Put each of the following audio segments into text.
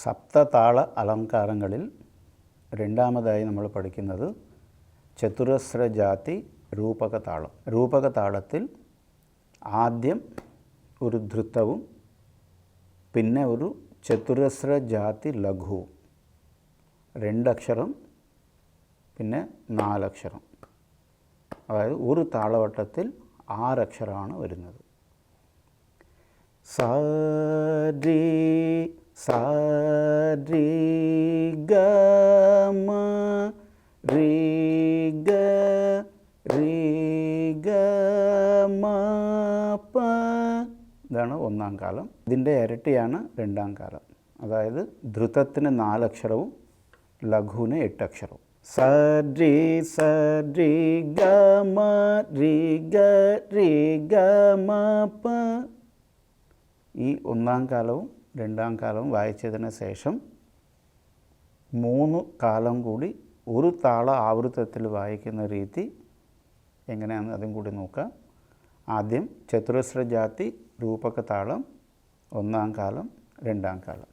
സപ്തതാള അലങ്കാരങ്ങളിൽ രണ്ടാമതായി നമ്മൾ പഠിക്കുന്നത് ചതുരസ്രജാതി രൂപകതാളം. രൂപകതാളത്തിൽ ആദ്യം ഒരു ധൃതവും പിന്നെ ഒരു ചതുരസ്രജാതി ലഘുവും, 2 അക്ഷരം പിന്നെ 4 അക്ഷരം. അതായത് ഒരു താളവട്ടത്തിൽ 6 അക്ഷരമാണ് വരുന്നത്. സ രി സ രി ഗ മ രി ഗ രി ഗ മ പ. ഇതാണ് ഒന്നാം കാലം. ഇതിൻ്റെ ഇരട്ടിയാണ് രണ്ടാം കാലം. അതായത് ധൃതത്തിന് 4 അക്ഷരവും ലഘുവിന് 8 അക്ഷരവും. സ രി സ രി ഗ മ രി ഗ രി ഗ മ പ. ഈ ഒന്നാം കാലവും രണ്ടാം കാലവും വായിച്ചതിന് ശേഷം 3 കാലം കൂടി ഒരു താള ആവൃത്തത്തിൽ വായിക്കുന്ന രീതി എങ്ങനെയാണെന്ന് അതും കൂടി നോക്കാം. ആദ്യം ചതുരസ്രജാതി രൂപകതാളം, ഒന്നാം കാലം, രണ്ടാം കാലം.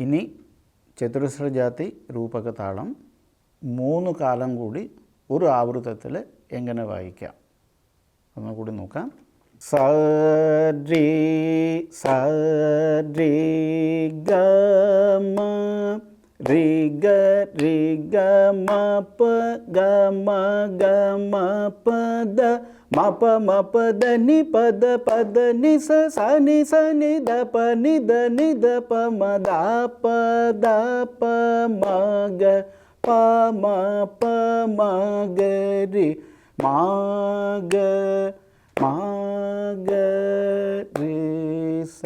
ഇനി ചതുരസ്രജാതി രൂപകതാളം 3 കാലം കൂടി ഒരു ആവൃത്തത്തിൽ എങ്ങനെ വായിക്കാം ഒന്നുകൂടി നോക്കാം. സ രി സ രി ഗ മ രി ഗ രി ഗ മ പ ഗ മ ഗ മ പ ദ മ പ നി പ ദ നി സ നി ദ പ നി ద പ മ ദ പ മ ഗ പ മ പ മ ഗ രി മ ഗ രി സ.